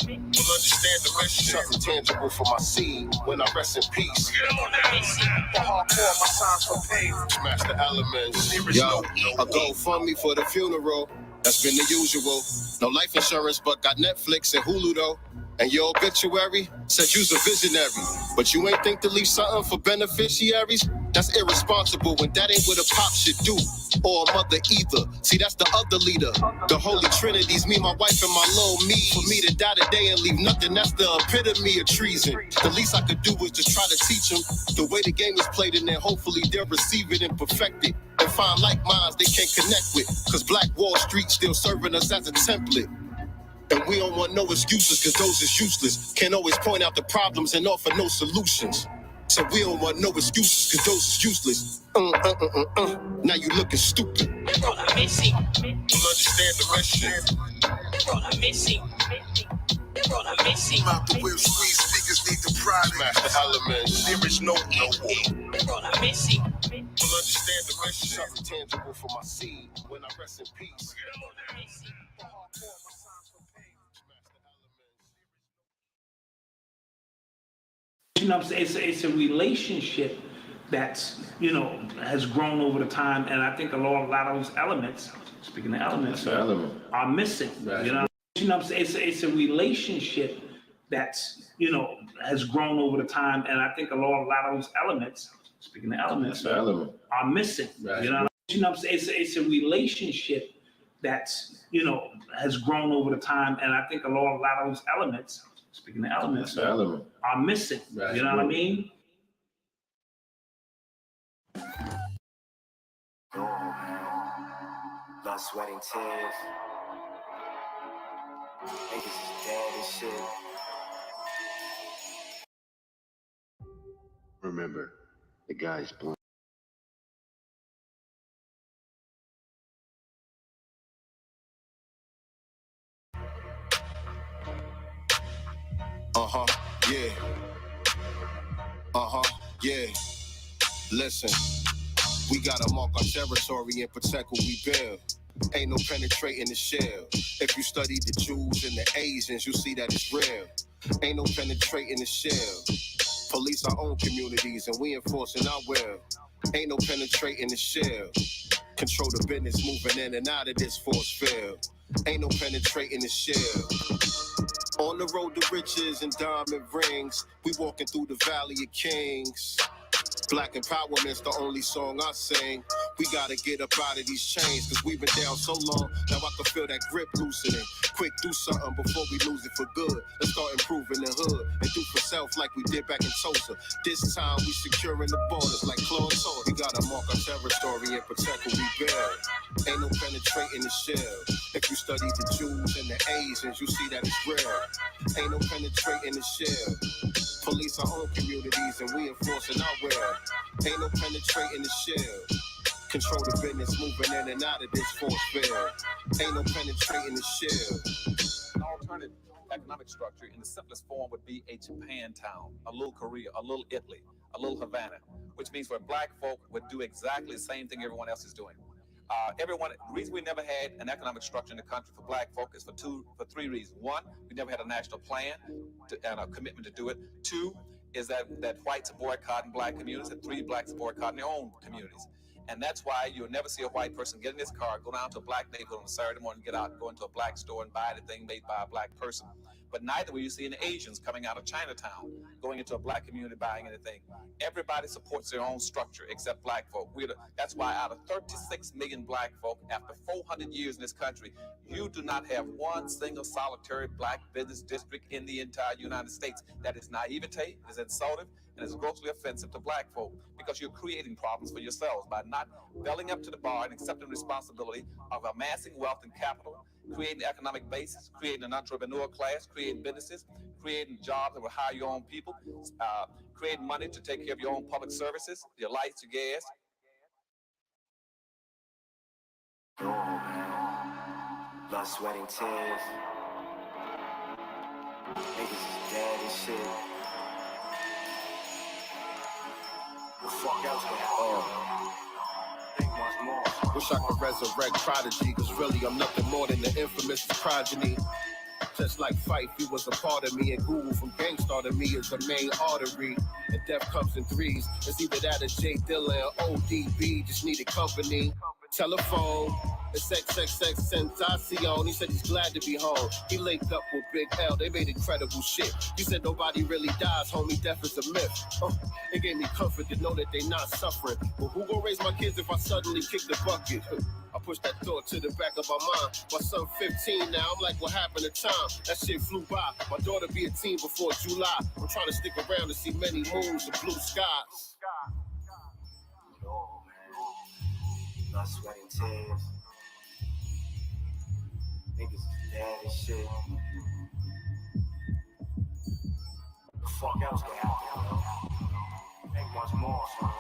the mission. Something tangible for my seed when I rest in peace. The hardcore, my signs for pain. Smash the elements. There is Yo, no a GoFundMe for the funeral. That's been the usual. No life insurance, but got Netflix and Hulu though. And your obituary said you's a visionary. But you ain't think to leave something for beneficiaries? That's irresponsible when that ain't what a pop should do. Or a mother either. See, that's the other leader. The Holy Trinity's me, my wife, and my little me. For me to die today and leave nothing, that's the epitome of treason. The least I could do was just try to teach them the way the game is played, and then hopefully they'll receive it and perfect it. And find like minds they can connect with. Cause Black Wall Street still serving us as a template. And we don't want no excuses cause those is useless. Can't always point out the problems and offer no solutions. So we don't want no excuses cause those is useless. Now you looking stupid. You'll understand the mission. Out the whip, squeeze speakers need the pride. Smash the elements. There is no war. You'll understand the mission. Something tangible for my seed when I rest in peace. You know what I'm saying? It's a relationship that's, has grown over the time. And I think a lot of those elements, speaking of elements, are missing. Right. You know what I'm saying? It's a relationship that's, has grown over the time. And I think a lot of those elements, speaking of elements, are missing. Right. You know what I'm saying? It's a relationship that's, has grown over the time. And I think a lot of those elements, speaking of elements, are missing. Right. You know what I mean? Blood, sweat, and tears. Niggas is dead and shit. Remember, the guy's blind. Yeah. Yeah. Listen, we gotta mark our territory and protect what we build. Ain't no penetrating the shell. If you study the Jews and the Asians, you'll see that it's real. Ain't no penetrating the shell. Police our own communities and we enforcing our will. Ain't no penetrating the shell. Control the business moving in and out of this force field. Ain't no penetrating the shell. On the road to riches and diamond rings, we walking through the Valley of Kings. Black empowerment's the only song I sing. We gotta get up out of these chains, cause we've been down so long, now I can feel that grip loosening. Quick, do something before we lose it for good. Let's start improving the hood and do for self like we did back in Tulsa. This time we securing the borders like Claude told. We gotta mark our territory and protect what we build. Ain't no penetrating the shell. If you study the Jews and the Asians, you see that it's real. Ain't no penetrating the shell. Police our own communities and we enforcing our will. Ain't no penetrating the shell. Control the business moving in and out of this force field. Ain't no penetrating the shell. An alternative economic structure in the simplest form would be a Japantown, a little Korea, a little Italy, a little Havana, which means where black folk would do exactly the same thing everyone else is doing. The reason we never had an economic structure in the country for black folk is for three reasons. One, we never had a national plan and a commitment to do it. Two, is that whites are boycotting black communities and 3 blacks are boycotting their own communities. And that's why you'll never see a white person get in his car, go down to a black neighborhood on a Saturday morning, get out, go into a black store and buy anything made by a black person. But neither will you see any Asians coming out of Chinatown, going into a black community buying anything. Everybody supports their own structure except black folk. That's why out of 36 million black folk, after 400 years in this country, you do not have one single solitary black business district in the entire United States. That is naivete, it is insultive, and is grossly offensive to black folk, because you're creating problems for yourselves by not belling up to the bar and accepting responsibility of amassing wealth and capital, creating the economic basis, creating an entrepreneur class, creating businesses, creating jobs that will hire your own people, creating money to take care of your own public services, your lights, your gas. Blood, sweat, and tears. Niggas is dead and shit. What the fuck else gonna happen? Think once more. Wish I could resurrect Prodigy, cause really I'm nothing more than the infamous progeny. Just like Fife, he was a part of me, and Google from Gangstar to me is the main artery. And death comes in threes. It's either that or J Dilla or ODB, just needed company. Telephone, it's XXX Tentacion. He said he's glad to be home. He linked up with Big L, they made incredible shit. He said nobody really dies, homie, death is a myth. It gave me comfort to know that they not suffering. But who gon' raise my kids if I suddenly kick the bucket? I pushed that thought to the back of my mind. My son 15 now, I'm like, what happened to time? That shit flew by. My daughter be a teen before July. I'm trying to stick around to see many moons and blue skies. Blood, sweat, and tears. Niggas is dead and shit. What the fuck else gonna happen? Think once more, son.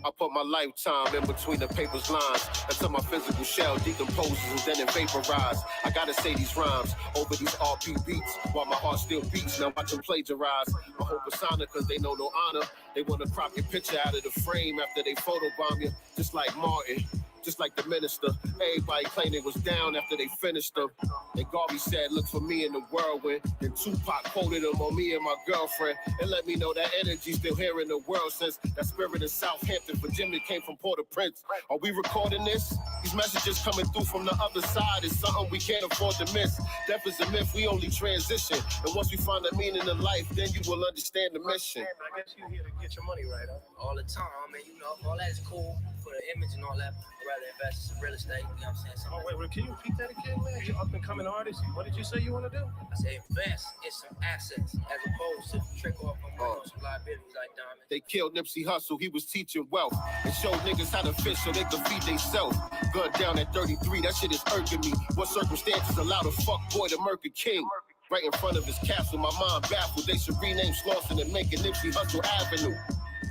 I put my lifetime in between the paper's lines until my physical shell decomposes and then it vaporizes. I gotta say these rhymes over these RP beats while my heart still beats. Now watch them plagiarize my whole persona, cause they know no honor. They wanna crop your picture out of the frame after they photobomb you, just like Martin. Just like the minister, everybody claimed they was down after they finished them. And Garvey said, look for me in the whirlwind. Then Tupac quoted him on me and my girlfriend. And let me know that energy's still here in the world since that spirit in Southampton for Jim that came from Port-au-Prince. Are we recording this? These messages coming through from the other side is something we can't afford to miss. Death is a myth, we only transition. And once we find the meaning in life, then you will understand the mission. I guess you're here to get your money right, huh? All the time, and you know, all that is cool for the image and all that. I'd rather invest in some real estate, you know what I'm saying? Wait, can you repeat that again, man? You're up and coming artist. What did you say you want to do? I say invest in some assets as opposed to trick off on some liabilities like diamonds. They killed Nipsey Hussle, he was teaching wealth and showed niggas how to fish so they could feed theyself. Gun down at 33, that shit is irking me. What circumstances allowed a fuck boy to murder king? Right in front of his castle, my mind baffled. They should rename Slauson and make it Nipsey Hussle Avenue.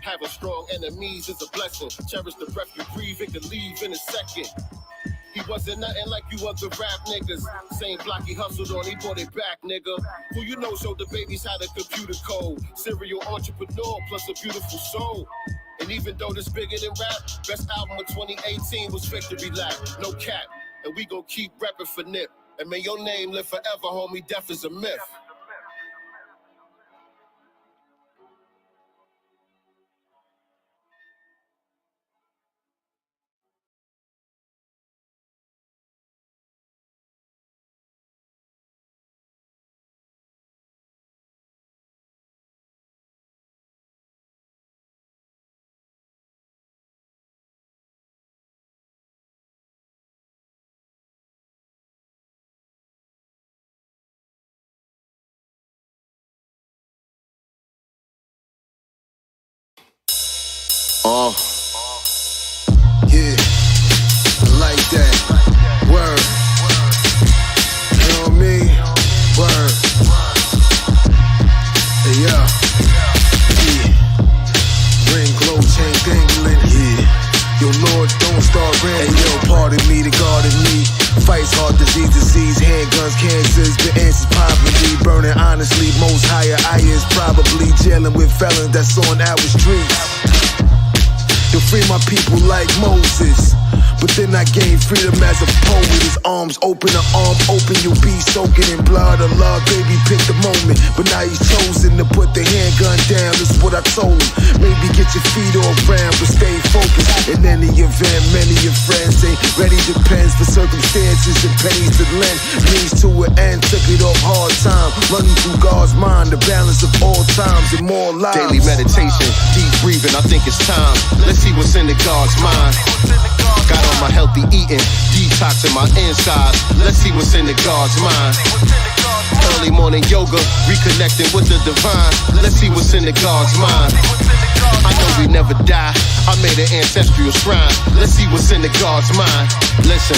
Having strong enemies is a blessing. Cherish the breath you breathe, it could leave in a second. He wasn't nothing like you other rap niggas. Same block he hustled on, he brought it back, nigga. Who you know showed the babies how to computer code. Serial entrepreneur plus a beautiful soul. And even though this bigger than rap, best album of 2018 was Victory Lap. No cap. And we gon' keep rapping for Nip. And may your name live forever, homie. Death is a myth. Yeah, like that. Word. You know what I mean? Word. Hey, yeah. Ring, glow, chain dangling. Yeah. Yo, Lord, don't start rambling. Hey, yo, pardon me, the God in me. Fights heart disease, handguns, cancers, the answers poverty, burning honestly. Most higher I is probably jailing with felons that's on our streets. To free my people like Moses. But then I gained freedom as a poet. His arms open, an arm open, you'll be soaking in blood of love. Baby, pick the moment. But now he's chosen to put the handgun down. This is what I told him. Maybe get your feet off ground, but stay focused. In any event, many of your friends ain't ready. Depends for circumstances and pennies to lend. Means to an end, took it off hard time. Running through God's mind, the balance of all times and more lives. Daily meditation, deep breathing, I think it's time. Let's see what's in the God's mind. Got on my healthy eating, detoxing my insides. Let's see what's in the God's mind. Early morning yoga, reconnecting with the divine. Let's see what's in the God's mind. I know we never die. I made an ancestral shrine. Let's see what's in the God's mind. Listen,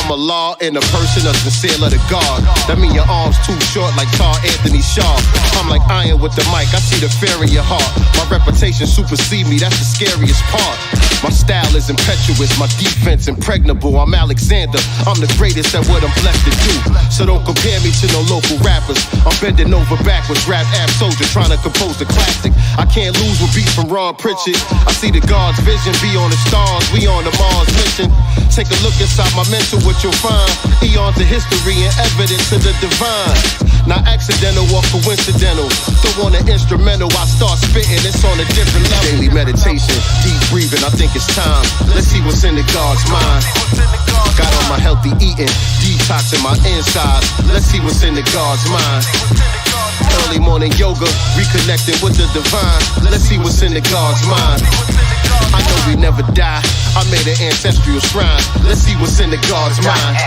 I'm a law and a person, a sincere of the God. That mean your arms too short like Tar Anthony Shaw. I'm like iron with the mic, I see the fear in your heart. My reputation supersede me, that's the scariest part. My style is impetuous, my defense impregnable. I'm Alexander, I'm the greatest at what I'm blessed to do. So don't compare me to no local rappers. I'm bending over backwards, rap app soldier trying to compose the classic. I can't lose with beats from Ron Pritchard. I see the God's vision, be on the stars, we on the Mars mission. Take a look inside my mental, what you'll find. Eons of history and evidence of the divine. Not accidental or coincidental. Throw on an instrumental, I start spitting, it's on a different level. Daily meditation, deep breathing, I think it's time. Let's see what's in the God's mind. Got on my healthy eating, detoxing my insides. Let's see what's in the God's mind. Early morning yoga, reconnecting with the divine. Let's see what's in the God's mind. I know we never die. I made an ancestral shrine. Let's see what's in the God's mind.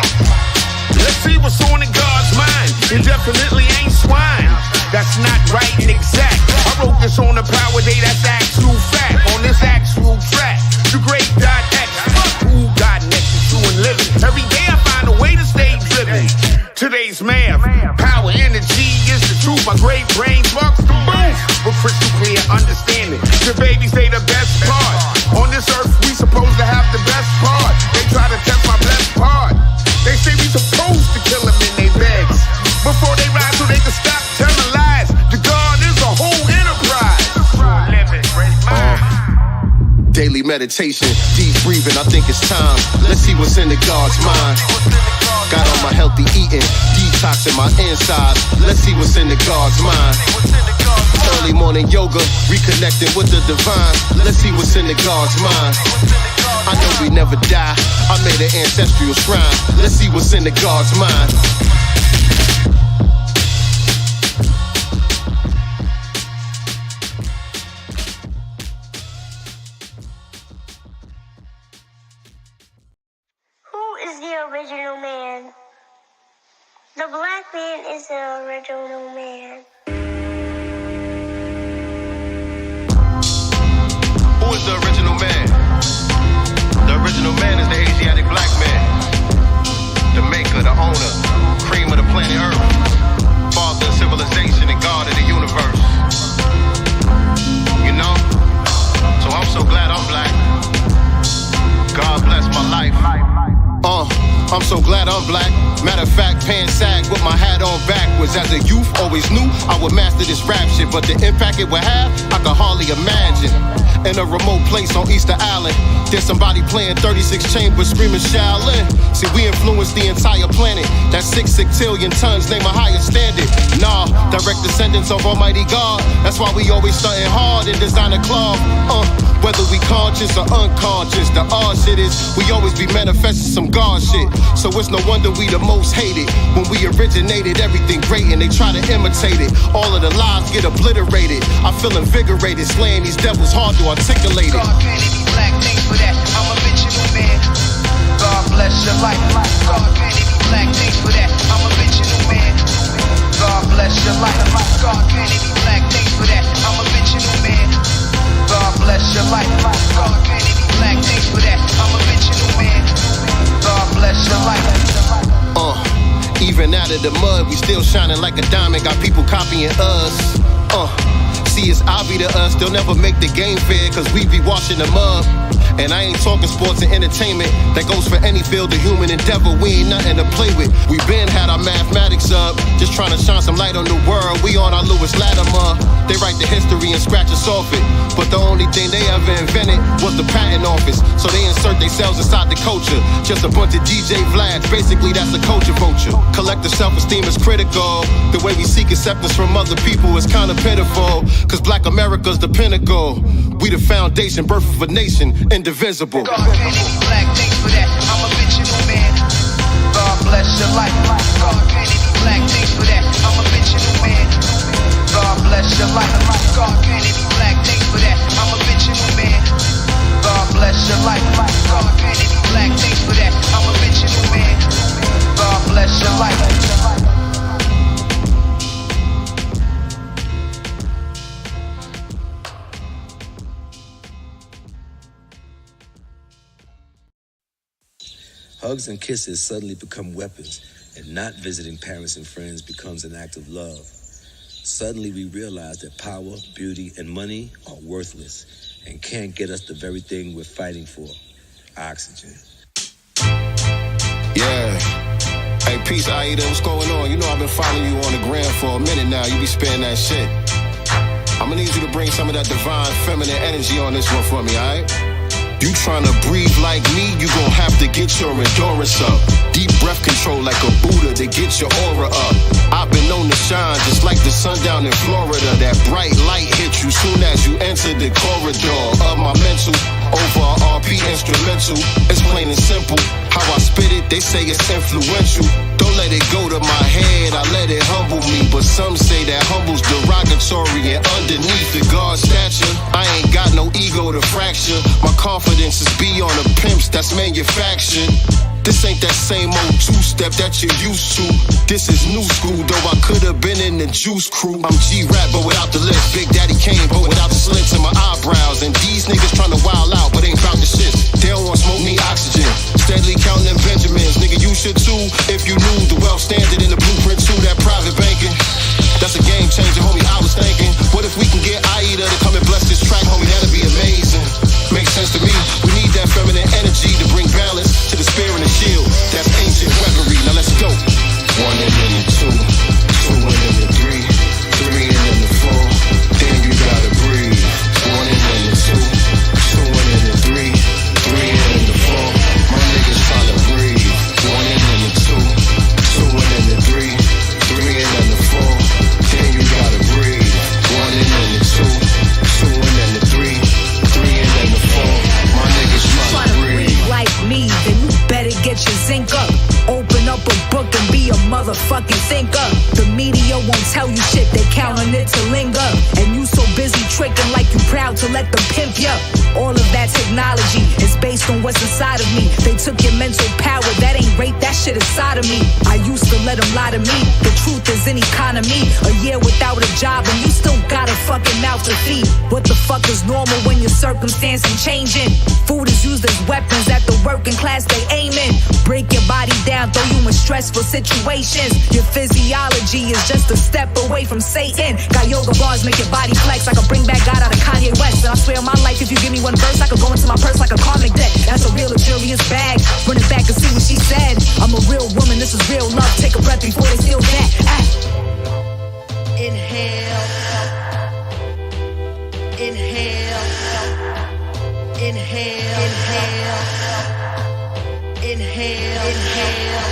Let's see what's on the God's mind. It definitely ain't swine. That's not right and exact. I wrote this on the power day, that's actual fact. On this actual track, the great .x. Fuck who got next to true and living. Every day I find a way to stay driven. Today's math, power, energy is the truth. My great brain marks the booth with crystal clear understanding. The babies, they the best part. On this earth, we supposed to have the best part. They try to test my best part. They say we supposed to kill them in their beds before they rise so they can stop telling lies. The God is a whole enterprise. Daily meditation, deep breathing, I think it's time. Let's see what's in the God's mind. Got on my healthy eating, detoxing my insides. Let's see what's in the God's mind. Early morning yoga, reconnecting with the divine. Let's see what's in the God's mind. I know we never die. I made an ancestral shrine. Let's see what's in the God's mind. Who is the original man? The black man is the original man. Who is the original man? The original man is the Asiatic black man. The maker, the owner, cream of the planet Earth. Father of civilization and God of the universe. You know? So I'm so glad I'm black. God bless my life. I'm so glad I'm black. Matter of fact, pants sag with my hat on backwards. As a youth, always knew I would master this rap shit, but the impact it would have, I could hardly imagine. In a remote place on Easter Island, there's somebody playing 36 chambers screaming Shaolin. See, we influenced the entire planet. That's 6 sextillion tons, name a higher standard. Nah, direct descendants of Almighty God. That's why we always stunting hard in designer cloth. Whether we conscious or unconscious, the odd shit is we always be manifesting some God shit. So it's no wonder we the most hated. When we originated, everything great and they try to imitate it. All of the lives get obliterated. I feel invigorated, slaying these devils hard to articulate it. God can't even black things for that. I'm a original man. God bless your life. God can't even black things for that. I'm a original man. God bless your life. God can't even black things for that. I'm a original man. God bless your life. God can't even black things for that. I'm a original man. God bless your life. Even out of the mud, we still shining like a diamond. Got people copying us. See, it's obvious to us, they'll never make the game fair, cause we be washing them up. And I ain't talking sports and entertainment. That goes for any field of human endeavor. We ain't nothing to play with. We been had our mathematics up, just trying to shine some light on the world. We on our Lewis Latimer. They write the history and scratch us off it. But the only thing they ever invented was the patent office. So they insert themselves inside the culture. Just a bunch of DJ Vlads. Basically, that's a culture vulture. Collective self-esteem is critical. The way we seek acceptance from other people is kind of pitiful. Cause black America's the pinnacle. We the foundation, birth of a nation, indivisible. God can't even black, thanks for that. I'm a fictional man. God bless your life. God can't even black, thanks for that. I'm a fictional man. God bless your life. God can't even black, thanks for that. I'm a fictional man. God bless your life. God can't even black, thanks for that. I'm a fictional man. God bless your life. Hugs and kisses suddenly become weapons, and not visiting parents and friends becomes an act of love. Suddenly we realize that power, beauty, and money are worthless and can't get us the very thing we're fighting for, oxygen. Yeah. Hey, peace, Aida, what's going on? You know I've been following you on the gram for a minute now. You be spitting that shit. I'm gonna need you to bring some of that divine feminine energy on this one for me, alright? You tryna breathe like me, you gon' have to get your endurance up. Deep breath control like a Buddha to get your aura up. I've been known to shine just like the sun down in Florida. That bright light hits you soon as you enter the corridor of my mental. Over RP instrumental, it's plain and simple. How I spit it, they say it's influential. Don't let it go to my head, I let it humble me. But some say that humble's derogatory, and underneath the God stature, I ain't got no ego to fracture. My confidence is beyond the pimps that's manufactured. This ain't that same old two-step that you're used to. This is new school, though I could've been in the Juice Crew. I'm G-Rap, but without the list. Big Daddy Kane, but without the slits in my eyebrows. And these niggas tryna wild out, but ain't found the shit. They don't want smoke, need oxygen. Steadily counting them Benjamins. Nigga, you should too, if you knew the wealth standard in the blueprint to that private banking. That's a game changer, homie, I was thinking. What if we can get Aida to come and bless this track, homie? That'd be amazing. Makes sense to me. We need that feminine energy to bring balance to the spear and the shield. That's ancient weaponry. Now let's go. 1 and then the 2, 2 and then the 3, 3 and then the 4. Then you gotta breathe. 1 and then the 2, 2 and then the 3, 3 and then the 4. My niggas tryna breathe. 1 and then the 2, 2 and then the 3, 3 and then the 4. Then you gotta breathe. 1 and then the 2, 2 and then the 3, 3 and then the 4. My niggas tryna breathe. Like me, then you better get your zinc up. Open up a book and be a motherfucking thinker. The media won't tell you shit, they count on it to linger. And you so busy tricking like you proud to let them pimp ya. All of that technology is based on what's inside of me. They took your mental power, that ain't rape, that shit is sodomy. I used to let them lie to me. The truth is in economy. A year without a job and you still got a fucking mouth to feed. What the fuck is normal when your circumstance ain't changing? Food is used as weapons at the working class they aiming. Break your body down, throw you in stressful situations. Your physiology is just a step away from Satan. Got yoga bars, make your body flex. I can bring back God out of Kanye West. And I swear on my life, if you give me one verse, I could go into my purse like a karmic debt. That's a real luxurious bag. Run it back and see what she said. I'm a real woman, this is real love. Take a breath before they steal that. Inhale. Inhale. Inhale. Inhale. Inhale. Inhale.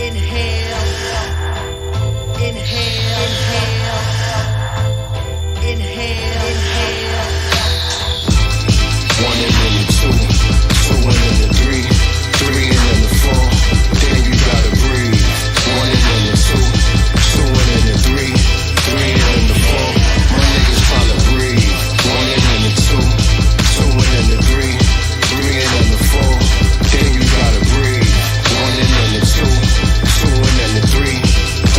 Inhale. Inhale. Inhale. Inhale. 1 and then the 2, 2 and then the 3, 3 and then the 4. Then you gotta breathe. 1 and then the 2, 2 and then the 3, 3 and then the 4. My niggas tryna breathe. 1 and then the 2, 2 and then the 3, 3 and then the 4. Then you gotta breathe. 1 and then the 2, 2 and then the 3,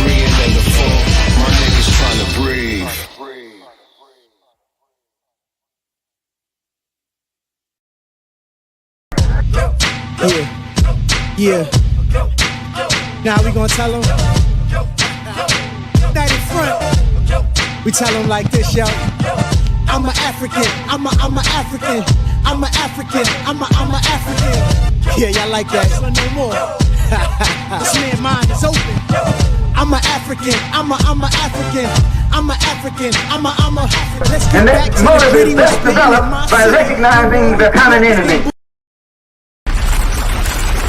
3 and then the 4. My niggas tryna breathe. Yeah. Now we gonna tell them that in front. We tell them like this, yo. I'm an African, I'm a African, I'm an African, I'm a African. Yeah, y'all like that? No more. This man's mind is open. I'm an African, I'm a African, I'm an African, I'm a. Let's get and back that to motive the is best developed by recognizing the common enemy.